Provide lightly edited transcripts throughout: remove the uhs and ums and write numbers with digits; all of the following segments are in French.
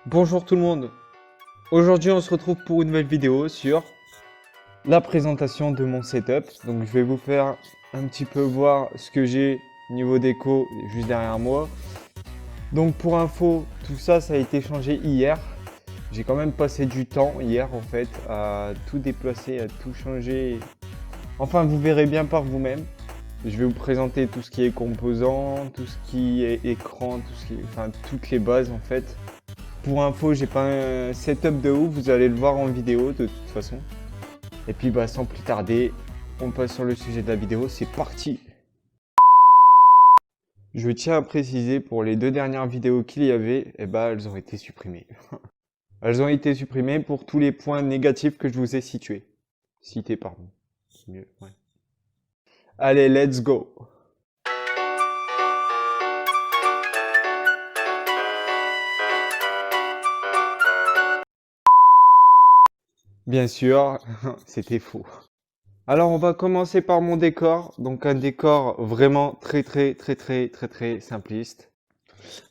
Bonjour tout le monde. Aujourd'hui on se retrouve pour une nouvelle vidéo sur la présentation de mon setup. Donc je vais vous faire un petit peu voir ce que j'ai niveau déco juste derrière moi. Donc pour info, tout ça a été changé hier. J'ai quand même passé du temps hier en fait à tout déplacer, à tout changer. Enfin vous verrez bien par vous-même. Je vais vous présenter tout ce qui est composants, tout ce qui est écran, toutes les bases en fait. Pour info, j'ai pas un setup de ouf, vous allez le voir en vidéo de toute façon. Et puis sans plus tarder, on passe sur le sujet de la vidéo, c'est parti. Je tiens à préciser, pour les 2 dernières vidéos qu'il y avait, elles ont été supprimées. Elles ont été supprimées pour tous les points négatifs que je vous ai cités, pardon. C'est mieux, ouais. Allez, let's go. Bien sûr, c'était faux. Alors on va commencer par mon décor, donc un décor vraiment très simpliste.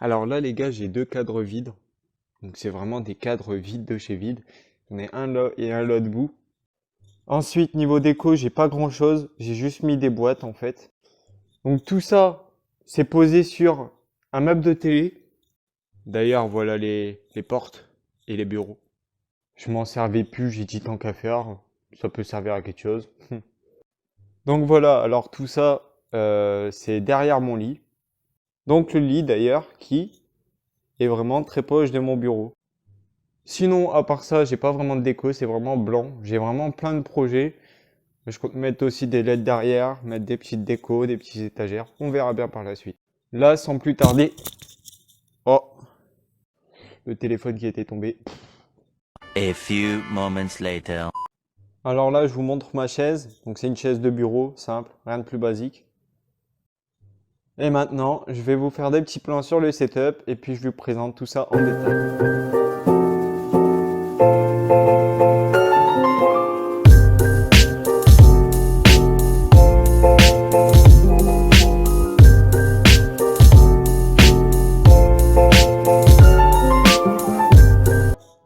Alors là les gars, j'ai 2 cadres vides, donc c'est vraiment des cadres vides de chez vide. J'en ai un là et un là debout. Ensuite niveau déco, j'ai pas grand chose, j'ai juste mis des boîtes en fait. Donc tout ça, c'est posé sur un meuble de télé. D'ailleurs voilà les portes et les bureaux. Je m'en servais plus, j'ai dit tant qu'à faire, ça peut servir à quelque chose. Donc voilà, alors tout ça, c'est derrière mon lit. Donc le lit d'ailleurs qui est vraiment très proche de mon bureau. Sinon, à part ça, j'ai pas vraiment de déco, c'est vraiment blanc. J'ai vraiment plein de projets. Je compte mettre aussi des LED derrière, mettre des petites décos, des petites étagères. On verra bien par la suite. Là, sans plus tarder... Oh, le téléphone qui était tombé. A few moments later. Alors là, je vous montre ma chaise. Donc c'est une chaise de bureau, simple, rien de plus basique. Et maintenant, je vais vous faire des petits plans sur le setup et puis je vous présente tout ça en détail.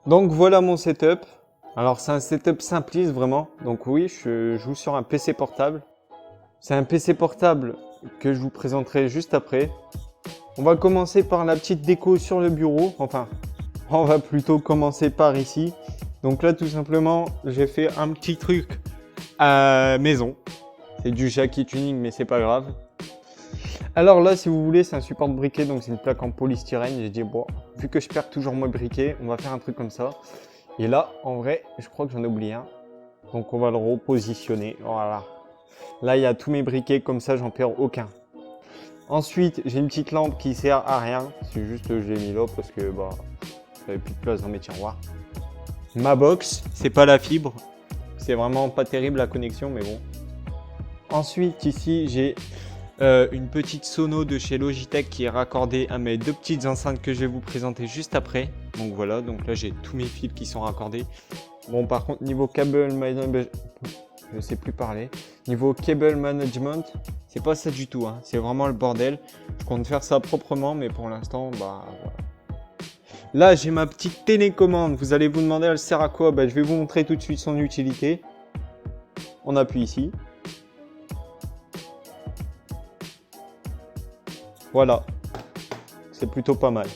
Donc voilà mon setup. Alors c'est un setup simpliste vraiment. Donc oui, je joue sur un PC portable. C'est un PC portable que je vous présenterai juste après. On va commencer par la petite déco sur le bureau. Enfin, on va plutôt commencer par ici. Donc là tout simplement, j'ai fait un petit truc à maison. C'est du Jackie Tuning mais c'est pas grave. Alors là, si vous voulez, c'est un support de briquet, donc c'est une plaque en polystyrène. J'ai dit, bon, vu que je perds toujours mon briquet, on va faire un truc comme ça. Et là, en vrai, je crois que j'en ai oublié un. Donc on va le repositionner, voilà. Là, il y a tous mes briquets, comme ça, j'en perds aucun. Ensuite, j'ai une petite lampe qui sert à rien. C'est juste que je l'ai mis là parce que, j'avais plus de place dans mes tiroirs. Ma box, c'est pas la fibre. C'est vraiment pas terrible la connexion, mais bon. Ensuite, ici, j'ai... une petite sono de chez Logitech qui est raccordée à mes 2 petites enceintes que je vais vous présenter juste après. Donc voilà, donc là j'ai tous mes fils qui sont raccordés. Bon par contre niveau cable management, je sais plus parler. Niveau cable management, c'est pas ça du tout, hein. C'est vraiment le bordel. Je compte faire ça proprement, mais pour l'instant, voilà. Là j'ai ma petite télécommande. Vous allez vous demander elle sert à quoi? Je vais vous montrer tout de suite son utilité. On appuie ici. Voilà, c'est plutôt pas mal.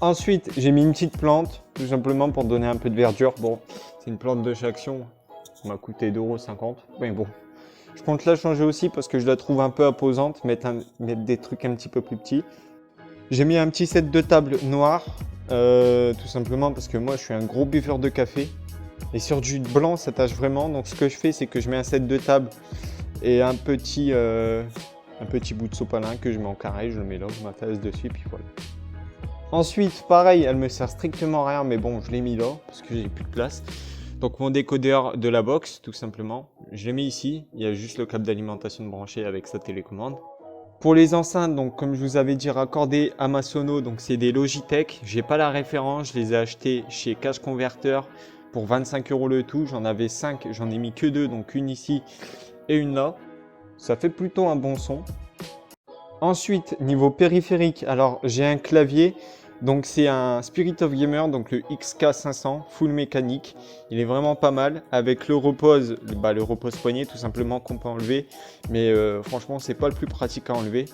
Ensuite, j'ai mis une petite plante, tout simplement pour donner un peu de verdure. Bon, c'est une plante de chez Action, ça m'a coûté 2,50 €. Mais bon, je compte la changer aussi parce que je la trouve un peu imposante, mettre des trucs un petit peu plus petits. J'ai mis un petit set de table noir, tout simplement parce que moi je suis un gros buveur de café. Et sur du blanc, ça tâche vraiment. Donc ce que je fais, c'est que je mets un set de table et un petit bout de sopalin que je mets en carré, je le mets là, je m'attache dessus, puis voilà. Ensuite, pareil, elle me sert strictement à rien, mais bon, je l'ai mis là, parce que j'ai plus de place. Donc mon décodeur de la box, tout simplement, je l'ai mis ici, il y a juste le câble d'alimentation branché avec sa télécommande. Pour les enceintes, donc comme je vous avais dit, raccordées à ma sono, donc c'est des Logitech, j'ai pas la référence, je les ai achetées chez Cash Converter pour 25 € le tout, j'en avais 5, j'en ai mis que 2, donc une ici et une là. Ça fait plutôt un bon son. Ensuite, niveau périphérique, alors j'ai un clavier Donc c'est un Spirit of Gamer, donc le XK500 full mécanique. Il est vraiment pas mal avec le repose, le repose poignet tout simplement qu'on peut enlever. Mais franchement c'est pas le plus pratique à enlever.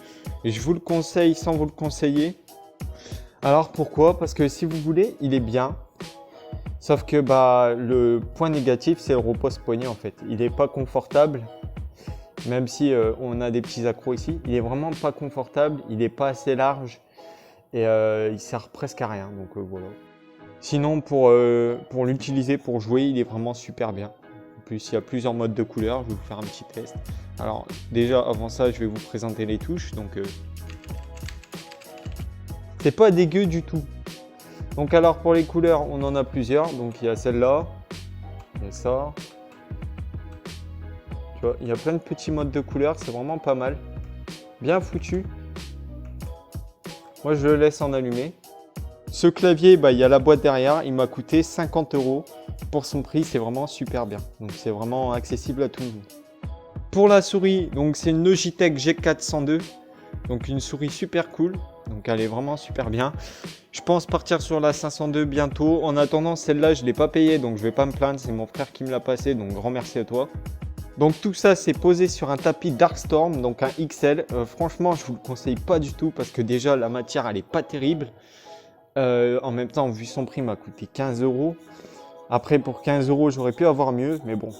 Et je vous le conseille sans vous le conseiller. Alors pourquoi? Parce que si vous voulez, il est bien. Sauf que le point négatif c'est le repose poignet en fait. Il n'est pas confortable. Même si on a des petits accros ici. Il est vraiment pas confortable. Il n'est pas assez large. Et il sert presque à rien, donc voilà. Sinon pour l'utiliser pour jouer, il est vraiment super bien. En plus il y a plusieurs modes de couleurs, je vais vous faire un petit test. Alors déjà avant ça je vais vous présenter les touches, donc c'est pas dégueu du tout. Donc alors pour les couleurs on en a plusieurs, donc il y a celle-là, il y a ça. Tu vois, il y a plein de petits modes de couleurs, c'est vraiment pas mal. Bien foutu. Moi, je le laisse en allumé. Ce clavier, il y a la boîte derrière. Il m'a coûté 50 €. Pour son prix, c'est vraiment super bien. Donc, c'est vraiment accessible à tout le monde. Pour la souris, donc c'est une Logitech G402. Donc, une souris super cool. Donc, elle est vraiment super bien. Je pense partir sur la 502 bientôt. En attendant, celle-là, je ne l'ai pas payée. Donc, je ne vais pas me plaindre. C'est mon frère qui me l'a passée. Donc, grand merci à toi. Donc tout ça c'est posé sur un tapis Darkstorm, donc un XL. Franchement je vous le conseille pas du tout parce que déjà la matière elle est pas terrible. En même temps vu son prix m'a coûté 15 €. Après pour 15 € j'aurais pu avoir mieux, mais bon,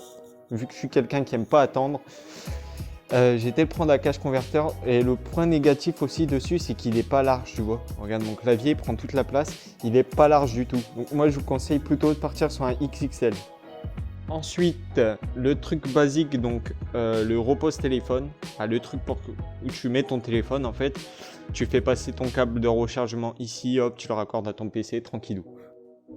vu que je suis quelqu'un qui aime pas attendre, j'ai été le prendre à cache converteur. Et le point négatif aussi dessus c'est qu'il est pas large, tu vois. Regarde mon clavier il prend toute la place, il est pas large du tout. Donc moi je vous conseille plutôt de partir sur un XXL. Ensuite, le truc basique, donc le repose téléphone, le truc où tu mets ton téléphone en fait, tu fais passer ton câble de rechargement ici, hop, tu le raccordes à ton PC, tranquillou.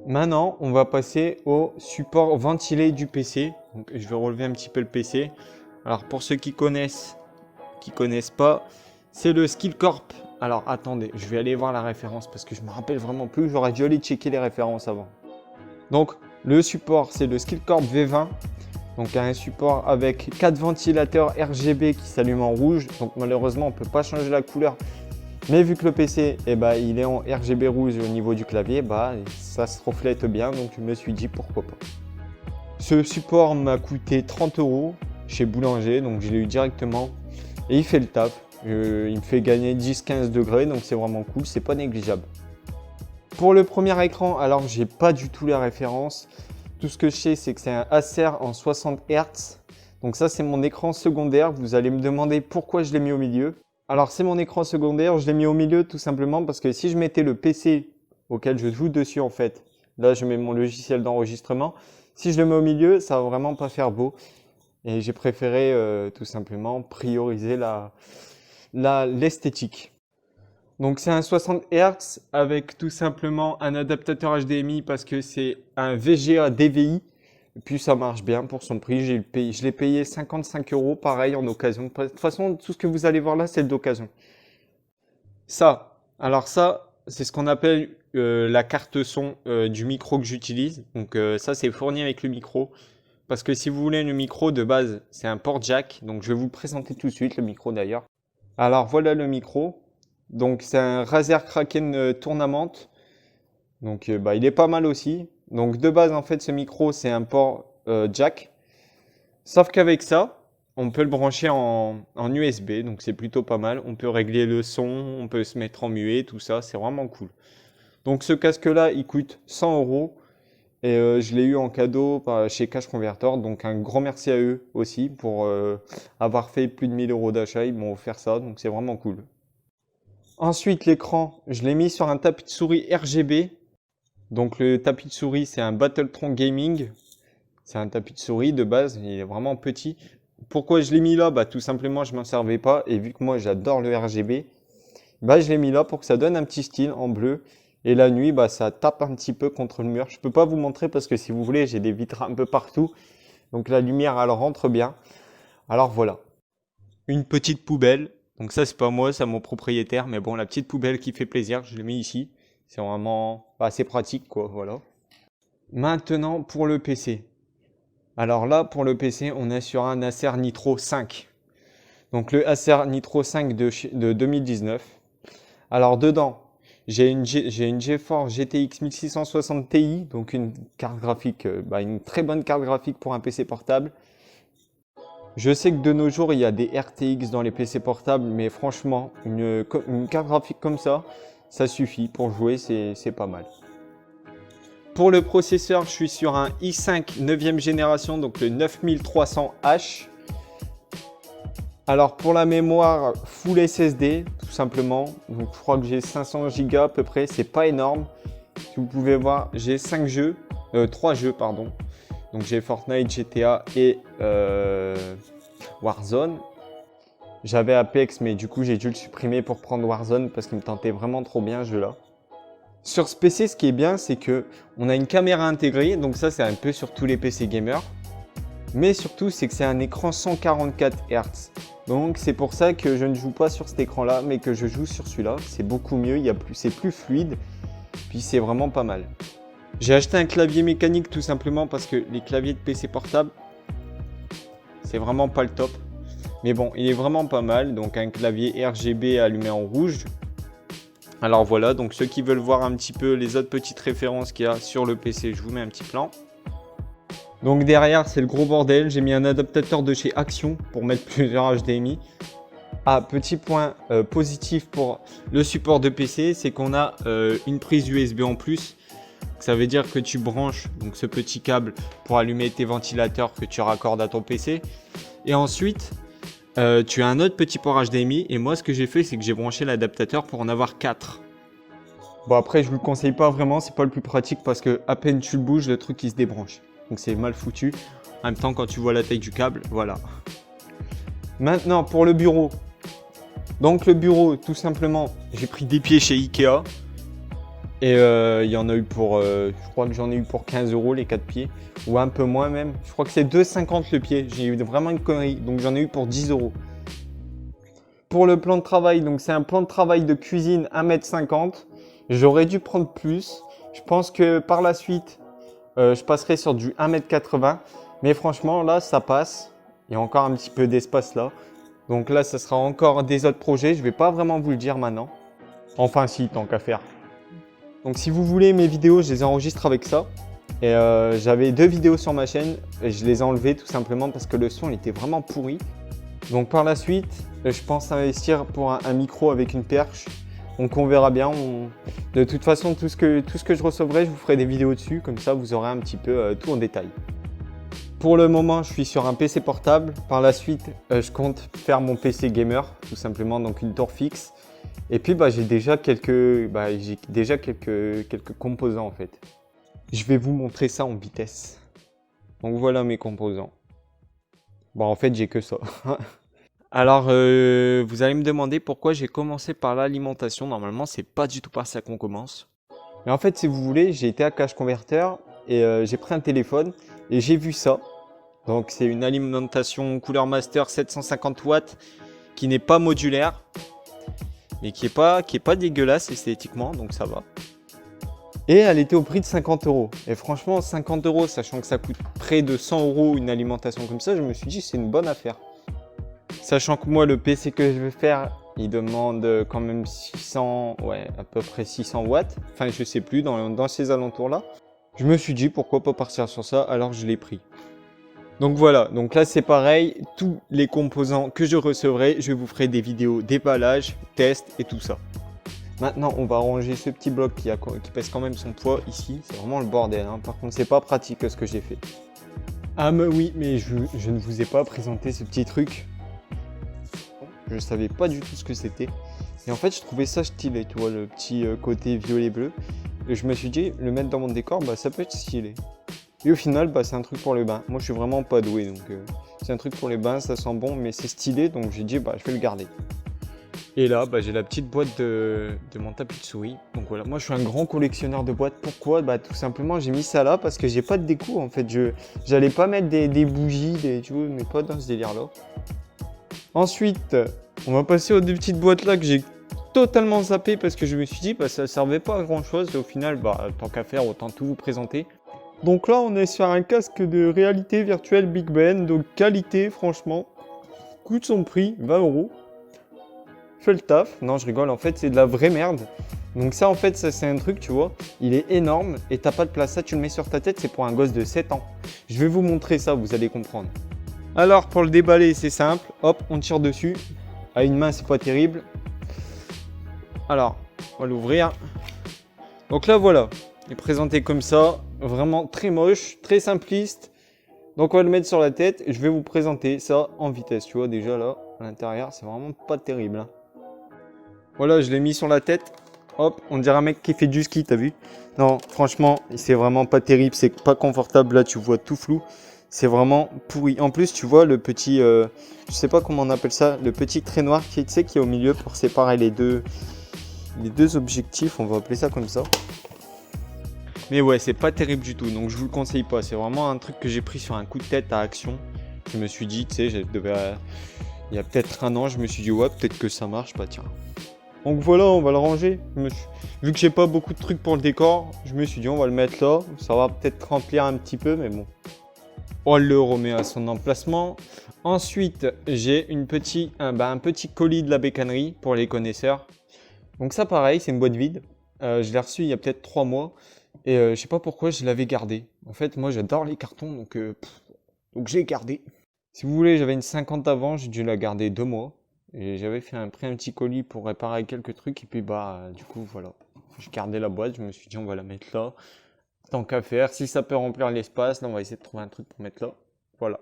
Maintenant, on va passer au support ventilé du PC. Donc, je vais relever un petit peu le PC. Alors pour ceux qui connaissent pas, c'est le Skillcorp. Alors attendez, je vais aller voir la référence parce que je me rappelle vraiment plus, j'aurais dû aller checker les références avant. Donc le support c'est le Skillcorp V20, donc un support avec 4 ventilateurs RGB qui s'allument en rouge. Donc malheureusement on ne peut pas changer la couleur, mais vu que le PC il est en RGB rouge au niveau du clavier, ça se reflète bien, donc je me suis dit pourquoi pas. Ce support m'a coûté 30 € chez Boulanger, donc je l'ai eu directement et il fait le taf. Il me fait gagner 10-15 degrés, donc c'est vraiment cool, c'est pas négligeable. Pour le premier écran, alors j'ai pas du tout les références. Tout ce que je sais, c'est que c'est un Acer en 60 Hz. Donc ça, c'est mon écran secondaire. Vous allez me demander pourquoi je l'ai mis au milieu. Alors c'est mon écran secondaire, je l'ai mis au milieu tout simplement parce que si je mettais le PC auquel je joue dessus en fait, là je mets mon logiciel d'enregistrement. Si je le mets au milieu, ça va vraiment pas faire beau. Et j'ai préféré tout simplement prioriser l'esthétique. Donc c'est un 60 Hz avec tout simplement un adaptateur HDMI parce que c'est un VGA DVI. Et puis ça marche bien pour son prix. Je l'ai payé 55 € pareil en occasion. De toute façon, tout ce que vous allez voir là, c'est d'occasion. Alors ça, c'est ce qu'on appelle la carte son du micro que j'utilise. Donc ça, c'est fourni avec le micro. Parce que si vous voulez le micro de base, c'est un port jack. Donc je vais vous le présenter tout de suite, le micro d'ailleurs. Alors voilà le micro. Donc c'est un Razer Kraken Tournament. Donc il est pas mal aussi. Donc de base en fait ce micro c'est un port jack. Sauf qu'avec ça, on peut le brancher en USB. Donc c'est plutôt pas mal. On peut régler le son, on peut se mettre en muet, tout ça. C'est vraiment cool. Donc ce casque là il coûte 100 €. Et je l'ai eu en cadeau chez Cash Converter. Donc un grand merci à eux aussi pour avoir fait plus de 1000 € d'achat. Ils m'ont offert ça. Donc c'est vraiment cool. Ensuite, l'écran, je l'ai mis sur un tapis de souris RGB. Donc le tapis de souris, c'est un Battletron Gaming. C'est un tapis de souris de base, il est vraiment petit. Pourquoi je l'ai mis là? Tout simplement, je m'en servais pas. Et vu que moi, j'adore le RGB, je l'ai mis là pour que ça donne un petit style en bleu. Et la nuit, ça tape un petit peu contre le mur. Je peux pas vous montrer parce que si vous voulez, j'ai des vitres un peu partout. Donc la lumière, elle rentre bien. Alors voilà. Une petite poubelle. Donc ça, c'est pas moi, c'est mon propriétaire. Mais bon, la petite poubelle qui fait plaisir, je l'ai mis ici. C'est vraiment assez pratique, quoi, voilà. Maintenant, pour le PC. Alors là, pour le PC, on est sur un Acer Nitro 5. Donc le Acer Nitro 5 de 2019. Alors dedans, J'ai une GeForce GTX 1660 Ti, donc une carte graphique, une très bonne carte graphique pour un PC portable. Je sais que de nos jours, il y a des RTX dans les PC portables, mais franchement, une carte graphique comme ça suffit pour jouer, c'est pas mal. Pour le processeur, je suis sur un i5 9e génération, donc le 9300H. Alors pour la mémoire, full SSD, tout simplement. Donc je crois que j'ai 500 Go à peu près, c'est pas énorme. Si vous pouvez voir, j'ai 3 jeux, pardon. Donc j'ai Fortnite, GTA et Warzone. J'avais Apex, mais du coup j'ai dû le supprimer pour prendre Warzone parce qu'il me tentait vraiment trop bien ce jeu-là. Sur ce PC, ce qui est bien, c'est que on a une caméra intégrée, donc ça c'est un peu sur tous les PC gamers. Mais surtout, c'est que c'est un écran 144 Hz. Donc c'est pour ça que je ne joue pas sur cet écran-là, mais que je joue sur celui-là. C'est beaucoup mieux, c'est plus fluide, puis c'est vraiment pas mal. J'ai acheté un clavier mécanique tout simplement parce que les claviers de PC portable, c'est vraiment pas le top. Mais bon, il est vraiment pas mal, donc un clavier RGB allumé en rouge. Alors voilà, donc ceux qui veulent voir un petit peu les autres petites références qu'il y a sur le PC, je vous mets un petit plan. Donc derrière, c'est le gros bordel. J'ai mis un adaptateur de chez Action pour mettre plusieurs HDMI. Ah, petit point positif pour le support de PC, c'est qu'on a une prise USB en plus. Ça veut dire que tu branches donc ce petit câble pour allumer tes ventilateurs que tu raccordes à ton PC. Et ensuite, tu as un autre petit port HDMI. Et moi, ce que j'ai fait, c'est que j'ai branché l'adaptateur pour en avoir 4. Bon, après, je vous le conseille pas vraiment. C'est pas le plus pratique parce que à peine tu le bouges, le truc il se débranche. Donc c'est mal foutu. En même temps, quand tu vois la taille du câble, voilà. Maintenant, pour le bureau. Donc le bureau, tout simplement, j'ai pris des pieds chez Ikea. Et il y en a eu pour, je crois que j'en ai eu pour 15 € les 4 pieds. Ou un peu moins même. Je crois que c'est 2,50 le pied. J'ai eu vraiment une connerie. Donc j'en ai eu pour 10 €. Pour le plan de travail, donc c'est un plan de travail de cuisine 1,50 m. J'aurais dû prendre plus. Je pense que par la suite, je passerai sur du 1,80 m. Mais franchement, là, ça passe. Il y a encore un petit peu d'espace là. Donc là, ça sera encore des autres projets. Je ne vais pas vraiment vous le dire maintenant. Enfin, si, tant qu'à faire. Donc si vous voulez mes vidéos, je les enregistre avec ça. Et j'avais 2 vidéos sur ma chaîne. Et je les ai enlevées tout simplement parce que le son il était vraiment pourri. Donc par la suite, je pense investir pour un micro avec une perche. Donc on verra bien. De toute façon, tout ce que je recevrai, je vous ferai des vidéos dessus. Comme ça, vous aurez un petit peu tout en détail. Pour le moment, je suis sur un PC portable. Par la suite, je compte faire mon PC gamer, tout simplement, donc une tour fixe. Et puis, j'ai déjà quelques composants en fait. Je vais vous montrer ça en vitesse. Donc voilà mes composants. Bon, en fait, j'ai que ça. Alors, vous allez me demander pourquoi j'ai commencé par l'alimentation. Normalement, c'est pas du tout par ça qu'on commence. Mais en fait, si vous voulez, j'ai été à Cash Converter et j'ai pris un téléphone et j'ai vu ça. Donc, c'est une alimentation Cooler Master 750 watts qui n'est pas modulaire, mais qui est pas dégueulasse esthétiquement, donc ça va. Et elle était au prix de 50 €. Et franchement, 50 €, sachant que ça coûte près de 100 € une alimentation comme ça, je me suis dit c'est une bonne affaire. Sachant que moi, le PC que je vais faire, il demande quand même 600, ouais, à peu près 600 watts. Enfin, je sais plus, dans ces alentours-là. Je me suis dit pourquoi pas partir sur ça, alors je l'ai pris. Donc voilà, donc là c'est pareil, tous les composants que je recevrai, je vous ferai des vidéos déballage, tests et tout ça. Maintenant, on va ranger ce petit bloc qui pèse quand même son poids ici. C'est vraiment le bordel, hein. Par contre, c'est pas pratique ce que j'ai fait. Ah mais oui, mais je ne vous ai pas présenté ce petit truc. Je savais pas du tout ce que c'était. Et en fait, je trouvais ça stylé, tu vois, le petit côté violet-bleu. Et je me suis dit, le mettre dans mon décor, ça peut être stylé. Et au final, c'est un truc pour le bain. Moi, je suis vraiment pas doué, donc c'est un truc pour les bains, ça sent bon, mais c'est stylé, donc j'ai dit, je vais le garder. Et là, j'ai la petite boîte de mon tapis de souris. Donc voilà, moi je suis un grand collectionneur de boîtes. Pourquoi? Tout simplement, j'ai mis ça là parce que j'ai pas de déco en fait. J'allais pas mettre des bougies, tu vois, mais pas dans ce délire-là. Ensuite, on va passer aux 2 petites boîtes là que j'ai totalement zappé parce que je me suis dit, ça servait pas à grand chose. Et au final, tant qu'à faire, autant tout vous présenter. Donc là, on est sur un casque de réalité virtuelle Big Ben. Donc qualité, franchement, coûte son prix, 20 €. Fait le taf. Non, je rigole, en fait, c'est de la vraie merde. Donc ça en fait, ça c'est un truc, tu vois, il est énorme et t'as pas de place. Ça tu le mets sur ta tête, c'est pour un gosse de 7 ans. Je vais vous montrer ça, vous allez comprendre. Alors pour le déballer, c'est simple, hop, on tire dessus. À une main, c'est pas terrible. Alors, on va l'ouvrir. Donc là voilà, il est présenté comme ça, vraiment très moche, très simpliste. Donc on va le mettre sur la tête et je vais vous présenter ça en vitesse. Tu vois déjà là, à l'intérieur, c'est vraiment pas terrible. Hein. Voilà, je l'ai mis sur la tête. Hop, on dirait un mec qui fait du ski, t'as vu? Non, franchement, c'est vraiment pas terrible, c'est pas confortable. Là, tu vois tout flou. C'est vraiment pourri. En plus, tu vois le petit, je sais pas comment on appelle ça, le petit trait noir qui, tu sais, qui est au milieu pour séparer les deux objectifs. On va appeler ça comme ça. Mais ouais, c'est pas terrible du tout, donc je vous le conseille pas. C'est vraiment un truc que j'ai pris sur un coup de tête à Action. Je me suis dit, tu sais, il y a peut-être un an, je me suis dit, ouais, peut-être que ça marche, bah tiens. Donc voilà, on va le ranger. Vu que j'ai pas beaucoup de trucs pour le décor, je me suis dit, on va le mettre là. Ça va peut-être remplir un petit peu, mais bon. On le remet à son emplacement. Ensuite, j'ai un petit colis de la bécannerie pour les connaisseurs. Donc ça, pareil, c'est une boîte vide. Je l'ai reçu il y a peut-être 3 mois. Et je sais pas pourquoi je l'avais gardé. En fait, moi, j'adore les cartons, donc j'ai gardé. Si vous voulez, j'avais une 50 avant, j'ai dû la garder 2 mois. Et j'avais pris un petit colis pour réparer quelques trucs. Et puis, du coup, voilà. J'ai gardé la boîte, je me suis dit, on va la mettre là. Tant qu'à faire, si ça peut remplir l'espace, là, on va essayer de trouver un truc pour mettre là. Voilà.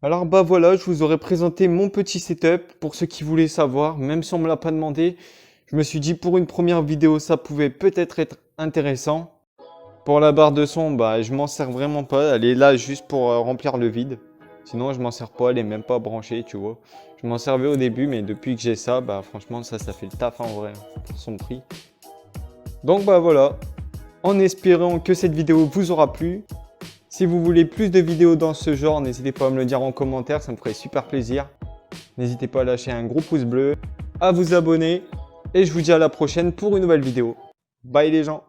Alors, voilà, je vous aurais présenté mon petit setup. Pour ceux qui voulaient savoir, même si on me l'a pas demandé, je me suis dit, pour une première vidéo, ça pouvait peut-être être intéressant. Pour la barre de son, je m'en sers vraiment pas. Elle est là juste pour remplir le vide. Sinon, je m'en sers pas. Elle est même pas branchée, tu vois. Je m'en servais au début, mais depuis que j'ai ça, franchement, ça fait le taf en vrai, pour son prix. Donc, voilà. En espérant que cette vidéo vous aura plu. Si vous voulez plus de vidéos dans ce genre, n'hésitez pas à me le dire en commentaire. Ça me ferait super plaisir. N'hésitez pas à lâcher un gros pouce bleu, à vous abonner. Et je vous dis à la prochaine pour une nouvelle vidéo. Bye les gens!